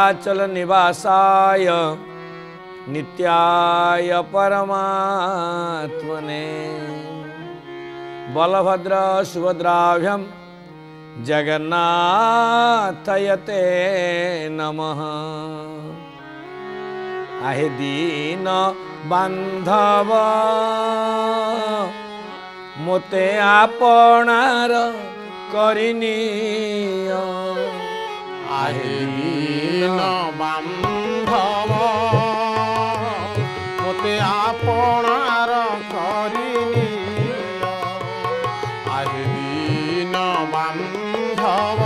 नीलाचल निवासाय नित्याय परमात्मने बलभद्र सुभद्राभ्यां जगन्नाथयते नमः। आहे दीन बांधव मोते आपणार करिनियो। आहे दीन बांधव मोते आपणार करिनियो। आहे दीन बांधव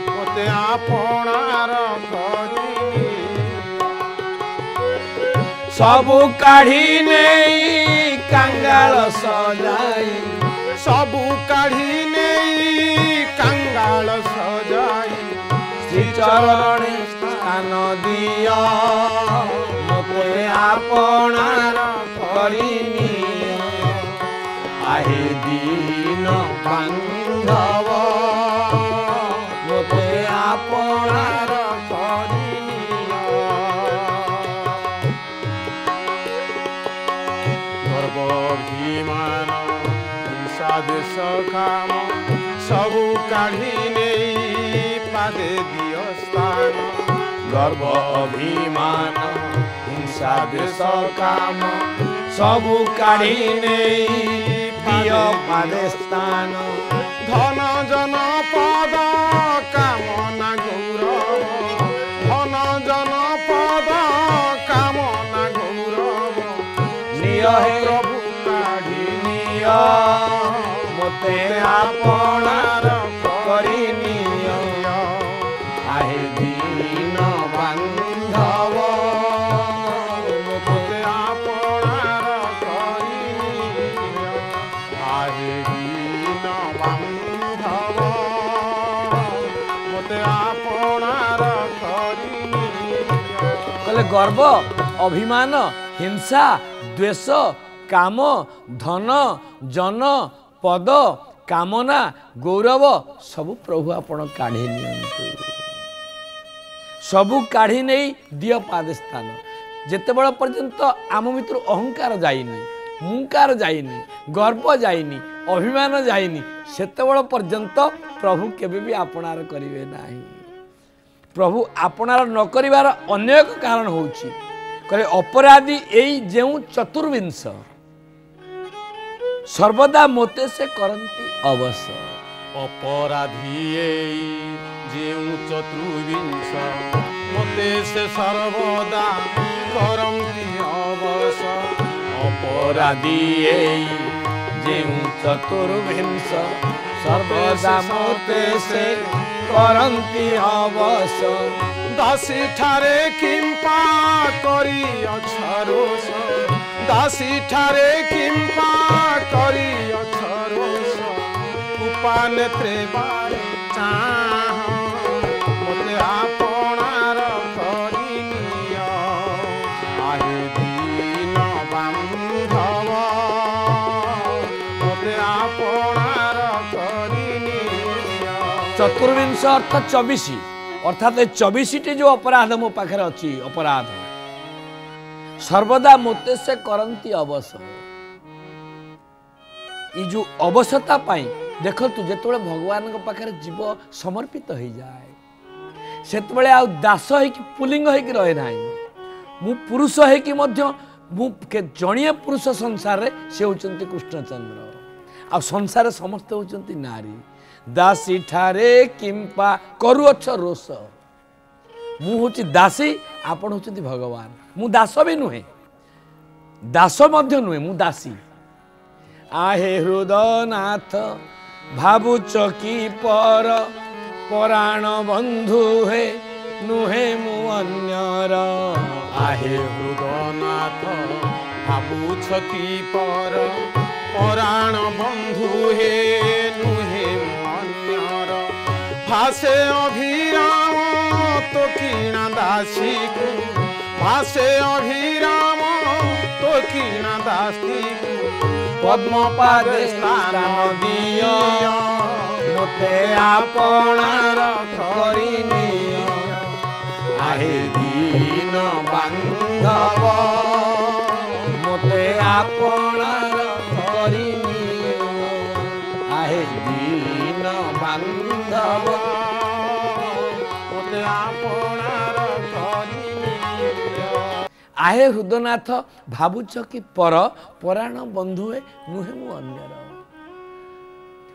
मोते आपणार सबु काढ़ी नहीं कंगाल सजाई। सबु काढ़ी नहीं कंगाल सजाई। श्री चरण स्थान दिया मोते आपणार करिनियो। आहे दीन बांधव मोते आपणार गर्भिमान देश काम सबु काढ़ी नहीं पादे दियो स्थान। गर्व अभिमान हिंसा देश काम सबु काढ़ी नहीं दियो पादे स्थान। धन जन पद कामना गौरव। धन जन पद कामना गौरव। निय हे प्रभु काढ़ी निय मोते आपणार करिनियो। आहे दीन बांधव मोते आपणार करिनियो। आहे दीन बांधव मोते आपणार करिनियो। कहले गर्व अभिमान हिंसा द्वेष काम धन जन पद कामना गौरव सबु प्रभु आपण काढ़ी नियंतु। सबु काढ़ी नहीं दियो पाद स्थान। जेते बड़ पर्यंत आम भितर अहंकार जाइनी मुंकार जाइनी गर्व जाइनी अभिमान जाइनी सेते बड़ पर्यंत प्रभु केबे भी आपणार करिवे नाही। प्रभु आपणार न करिवार अनेक कारण होउची। करे अपराधी एई जेउ चतुर्विंश सर्वदा मोते से करंती अवश्य। अपराधी जेउ चतुर्विंश मोते से सर्वदा करंती अवश्य। अपराधी जेउ चतुर्विंश सर्वदा मोते से करंती अवश्य। दासी ठारे किंपा करी अछरोस। दासी ठारे किंपा करी अछरोस। उपान त्रेबार चाह मोते आपणार करिनियो। आहे दीन बांधव मोते आपणार करिनियो। चतुर्विंश अर्थ 24 अर्थात 24टी जो अपराध मो पाखे अच्छी अपराध सर्वदा मोते से करंती अवश्य। ये जो अवश्यता पाई देखु जिते भगवान पाखे जीव समर्पित हो जाए से दास हो पुलिंग हो रहे ना। मु पुरुष हो जड़िए पुरुष संसार से होती कृष्णचंद्र आ संसार समस्त होती नारी। दासी ठारे किंपा करुअछ रोष। मु होची दासी आपण होचंती भगवान। मु दास भी नुहे दास मध्य नुहे मु दासी। आहे हृदयनाथ भावुच की पर पराण बंधु हे नुहे मु अन्यर। आहे हृदयनाथ भावुच की पर पराण बंधु हे नुहे मु अन्यर। भासे अभिराम तो किणा दासी को। भासे अभिराम तो किणा दासी को। पद्म पादे स्थान दियो मोते आपणार करिनियो। आहे दीन बांधव मोते आपणार करिनियो आहे दीन बांधव मोते आपणार करिनियो आहे हृदनाथ भावुच कि पर पराण बंधुए नुहे मु अन्यर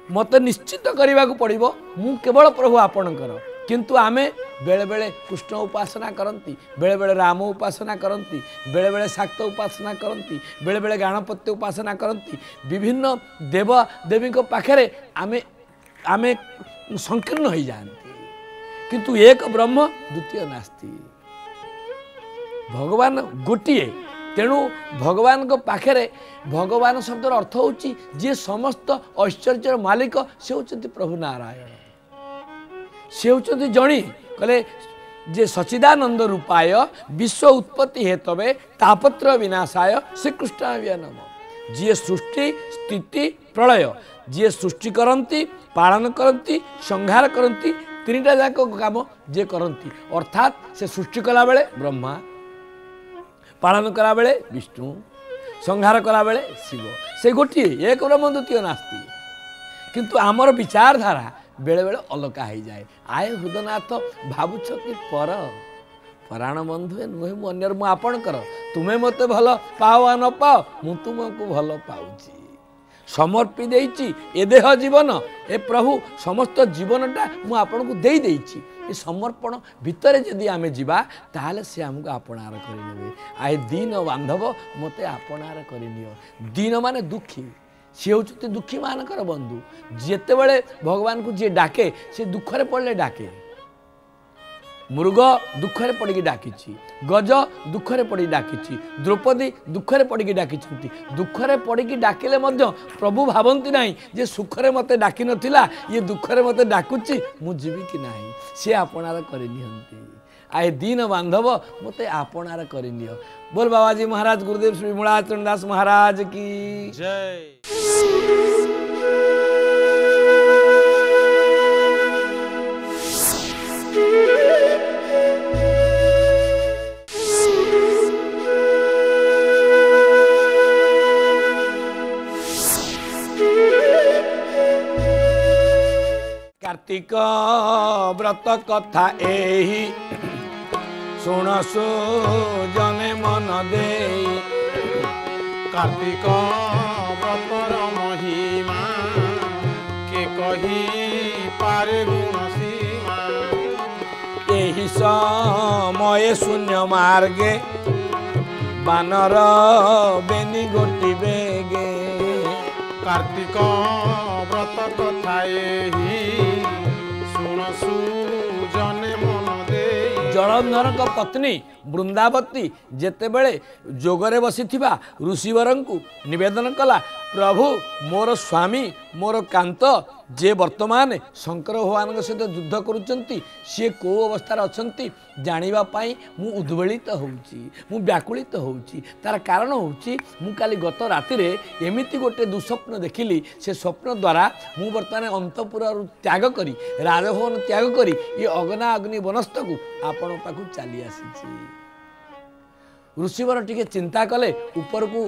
मत निश्चित करने को पड़ो मु केवल प्रभु आपणकर किंतु आमे बेले बेले कृष्ण उपासना करती बेले बेले राम उपासना करती बेले बेले शाक्त उपासना करती बेले बेले गणपत्य उपासना करती विभिन्न देव देवी पाखे आमे आमे संकीर्ण हो जाती किंतु एक ब्रह्म द्वितीय नास्ति भगवान गोटे तेणु भगवान को पाखे भगवान शब्दर अर्थ होची जे समस्त ऐश्वर्यर मालिक से होचंती प्रभु नारायण से होचंती जणी कहले जे सच्चिदानंद रूपाय विश्व उत्पत्ति हेतवे तापत्र विनाशाय श्रीकृष्णाय नमः जी सृष्टि स्थिति प्रलय जी सृष्टि करती पालन करती संहार करती तीनटा जाक काम जे करती अर्थात से सृष्टि कला बेले ब्रह्मा पालन कला बेले विष्णु संहार कला बेले शिव से गोटे एक ब्रह्म द्वितीय नास्ति किंतु आमर विचारधारा बेले बेले अलका हो जाए आए हृदनाथ भावुच कि पर पराण बंधु नुहे मु अन्यर मु आपणकर तुम्हें मते भल पाओ न पाओ मु तुमको भल पाऊची समर्पी देइची ए देह जीवन ए प्रभु समस्त जीवनटा मु आपन को देई देइची ए समर्पण भितर जदि आमे जिबा ताहले से हमको आपणार करिनेबे आए दीन बांधव मते आपणार करिनियो दीन माने दुखी सी होचते दुखी मानकर बंधु जेते बेले भगवान को जे डाके से दुखरे पड़ले डाके मृग दुखरे पड़ी डाकी गज दुखरे पड़ी डाकी द्रौपदी दुखरे पड़ी डाकी दुखरे पड़ी डाकिले प्रभु भावती ना जे सुखरे मत डाक नथिला ये दुखरे मत डाकुची मु जीवी कि नहीं सी आपणार करनिहंती आए दीन बांधव मते आपणार करनियो बोल बाबाजी महाराज गुरुदेव श्री मूलाचरण दास महाराज की जय। कार्तिक व्रत कथा एही शुणसु जने मन दे कार्तिक व्रतर महिमा के कही पारे गुण सीमा एही समय शून्य मार्गे बानर बेनी गोटी बेगे कार्तिक व्रत कथा एही शुणसु जने मन दे जलंधर को पत्नी वृंदावती जेते बेले जोगरे बसीथिबा ऋषिवर को निवेदन कला प्रभु मोर स्वामी मोर कांत जे वर्तमान शंकर भगवान सहित युद्ध करुचंती सी को अवस्था अच्छी जानिबा पाई मु उद्वेलित होउची मु व्याकुलित होउची तार कारण होउची मु काली गत राति रे एमिति गोटे दुस्वप्न देखिली से स्वप्न द्वारा मु वर्तमान अंतपुर त्याग करी राजभवन त्याग करी ये अग्ना अग्नि वनस्थ को आपण पाखु चली आसी ऋषिवर टिके चिंता कले ऊपर को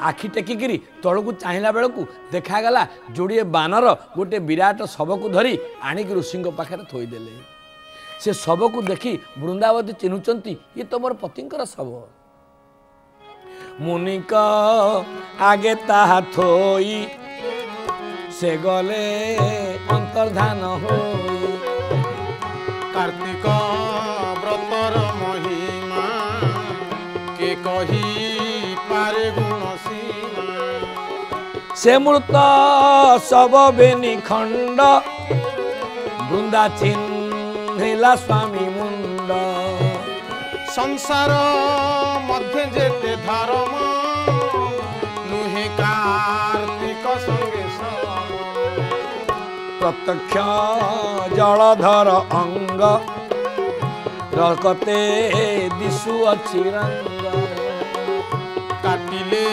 आखि टेकिकी तल को चाहिला बेल को देखागला जोड़े बानर गोटे विराट शव को धरी आणिक ऋषि पाखे थोईदेले से शव को देखी वृंदावती चिन्हुचंती ये तो मोर पतिंकर शव मुनिक आगे ताहा थोई से गले अंतर्धान होई कार्तिक व्रतर महिमा के कही पारे गुण सीमा से मृत सब बेनी खंड बृंदा चिन्हिला स्वामी मुंड संसार मध्य जेते धर्म नुहे कार्तिक संगे प्रत्यक्ष जलधर अंग रकते दिशु अच्छी रंग काटिले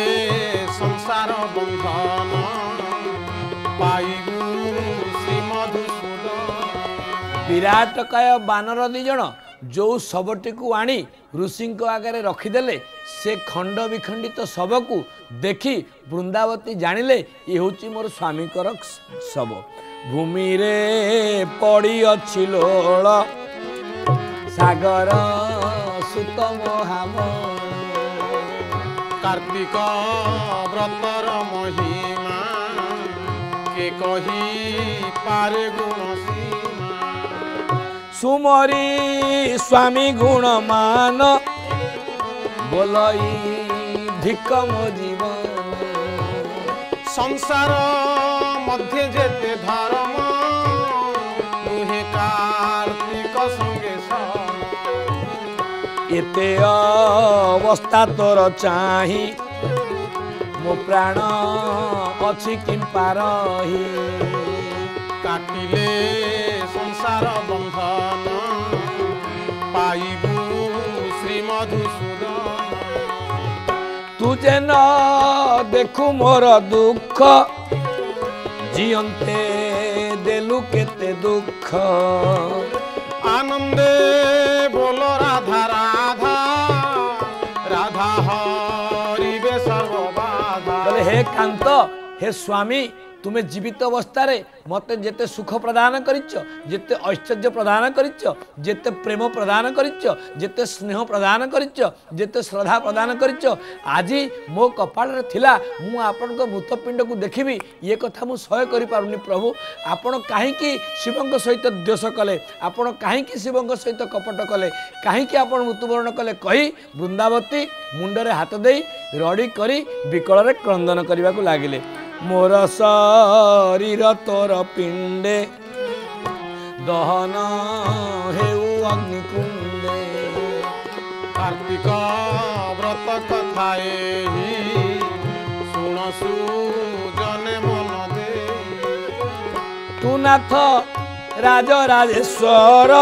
संसार बंधन पाइबु श्री मधुसूदन विराट काय बानर दिजन जो शवटी को आनी ऋषि आगे रखिदेले से खंड विखंडित शव को देखी वृंदावती जानिले ये हूँ मोर स्वामी शव भूमि रे पड़ी अच्छी लोल सागर सुत मोहाम कार्तिक व्रतर महिमा के कही पारे गुण सुमरी स्वामी गुण मान बोलई धिक मो जीवन संसार मध्य जेते धर्म नुहे कार्तिक संगे एते अवस्था तोर चाही मो प्राण अछि किंपा रही काटिले संसार बंधन पाइबू श्री मधुसूदन तुझे न देखु मोर दुख जियंते देलु केते दुख आनंदे बोलो राधा राधा राधा हरिबे सर्वबाधा बोले हे कांत हे स्वामी तुमे जीवित अवस्था रे मते जेते सुख प्रदान करिच्छ जेते ऐश्वर्य प्रदान करिच्छ जेते प्रेम प्रदान करिच्छ जेते स्नेह प्रदान करिच्छ जेते श्रद्धा प्रदान करिच्छ आजी मो कपाल रे थिला मु आपन को मृतपिंड को देखिबी ये कथा मु सह्य करि पारुनी प्रभु आपण काहे की शिवंक सहित द्वेष कले आपण काहे की शिवंक सहित कपट कले काहे की आपण मृत्युवरण कले कही वृंदावती मुंडरे हाथ देई रड़ी करी विकल रे क्रंदन करबा को लागिले मोर शरीर तोर पिंडे दहन हेउ अग्निकुंडे कार्तिक व्रत कथाए शुण सुजने मन दे तू नाथ राजराजेश्वर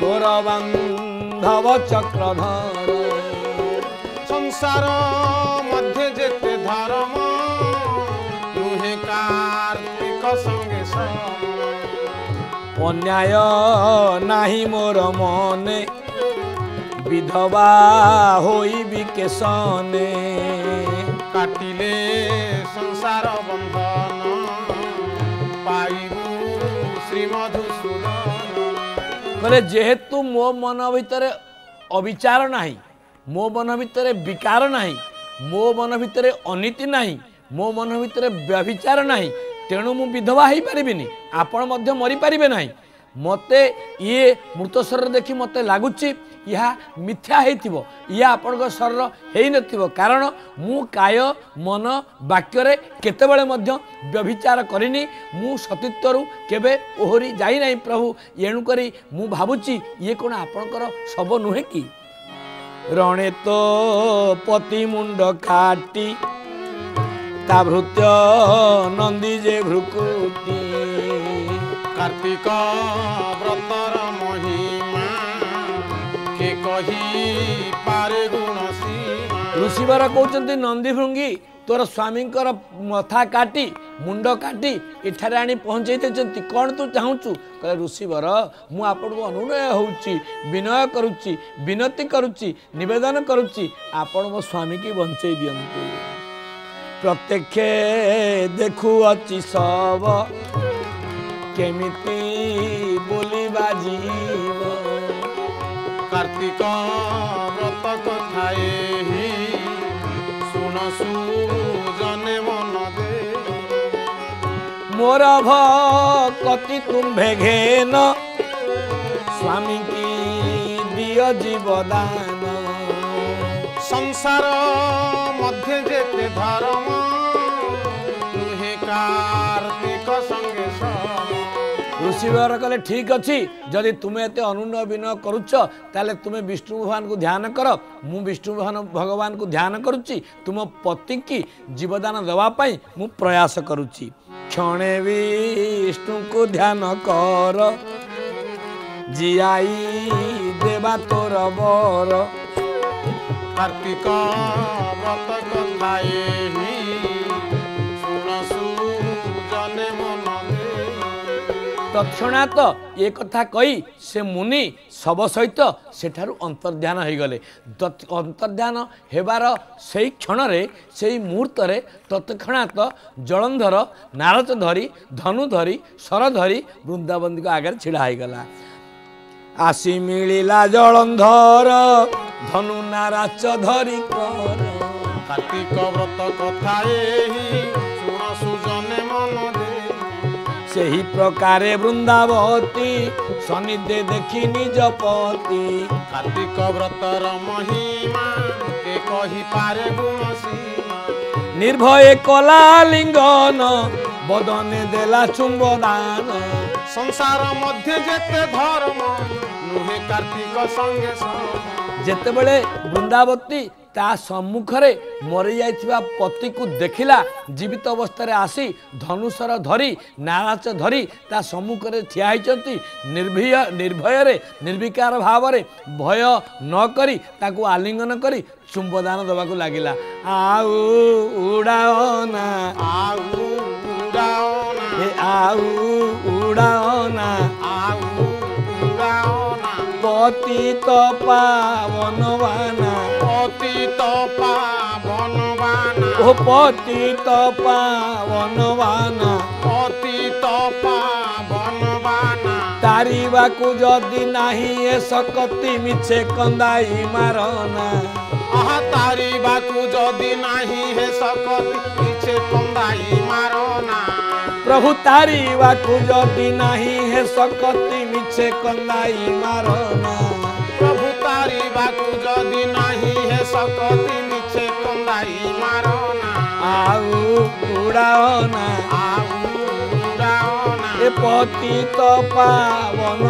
तोर बांधव चक्रधर संसार मध्य जेते धर्म नुहे कार्तिक संगे अन्याय नाही मोर मने विधवा होई विकेशने काटिले संसार बंधन पाइबू श्री मधुसूदन बोले जेहेतु मो मन भितर अविचार नाही मो मन भितर विकार नाही मो मन भितर अनीति नाही मो मन भितर व्यभिचार नाही तेणु मु विधवा हो पारिबिनी आपण मध्य मरी पारिबे नाही मते ये मृत शरीर देखि मते लागुची यह मिथ्या हेतिबो या आपण शरीर हेई नथिबो कारण मु काय मन वाक्य रे केतेबेले मध्य व्यभिचार करिनी मु सतीत्वरु केबे ओहरी जाई नाही प्रभु एणु करी मु भाबुची ये कोन आपणकर सब नुहे की रणे तो पति मुंड काटी ता भृत्य नंदी जे भ्रुकुटी कार्तिक व्रतर महिमा के कही पारे गुण ऋषिवर कहते नंदी भृंगी तोर स्वामी मथा काटी मुंड काटी इठारे आनी पहुँचे देते कौन तू चाहूचु कहे ऋषिवर मु आपन को अनुनय होउची विनय करुच्ची विनती करुच्ची निवेदन करुच्ची आपण मो स्वामी की बंचई दियंतु प्रत्यक्ष देखु अच्छी सब केमिति बोली बाजीव कार्तिक व्रत कथाए शुण सुजने मन दे मोर भक्ति तुम्भे घेन स्वामी की दिय जीवदान संसार मध्य जेते धर्म नुहे कार्तिक संगे ऋषिवर कहले ठीक अच्छी जदि तुम्हें एत अनुनय विनय करुच्च ताले तुम्हें विष्णु भगवान को ध्यान कर मु विष्णु भगवान को ध्यान करुच्ची तुम पति की जीवदान देवाई मु प्रयास करुच्ची क्षणे विष्णु को ध्यान कर जियाई देवा तोर बर कार्तिक व्रत कथाए शुण सुजने मन दे तत्क्षणात ये कथा कही से मुनि शव सहित सेठारु अंतर्ध्यान हो गले। अंतर्ध्यान हेबार से क्षण से मुहूर्त तत्क्षणात जलंधर नारच धरी धनु धरी शर धरी वृंदावन को आगे छिड़ा हो गला। आसी मिलिला जलंधर धनु नाराच धरी कर। कार्तिक व्रत कथा एही शुण सुजने मन दे। सही प्रकारे वृंदावती सनिधे देखी निज पति। कार्तिक व्रतर महिमा के कही पारे गुण सीमा। निर्भय कला लिंगन बदने देला चुंबदान। संसार मध्य जेते धर्म नुहे कार्तिक संगे सम। जेतेबेले वृंदावती ता सम्मुखरे मरी जाइथिबा पति को देखिला जीवित अवस्था आसी धनुषर धरी नाराच धरी ता सम्मुखरे ठिया होइचंती। निर्भय रे निर्विकार भाव रे भय न करी ताकू आलिंगन करी चुंबदान दबाकू लागिला। आउ उड़ाओ ना आउ उड़ाओ ना हे आउ उड़ाओ ना आउ उड़ाओ ना। पतित पावनवाना पतित पावनवाना ओ पतित पावनवाना पतित पावनवाना। तारिबाकू जदि नाही ए सकति मिछे कंदाई मारना। आहा तारिबाकू जदि नाही हे सकति मिछे कंदाई मारना। प्रभु तारिबाकू जदि नाही हे सकति मिछे कंदाई मारना। प्रभु तारिबाकू जदि नाही हे सकति मिछे कंदाई मारना। आउ उड़ाओ ना आउ उड़ाओ ना ए पतित पावन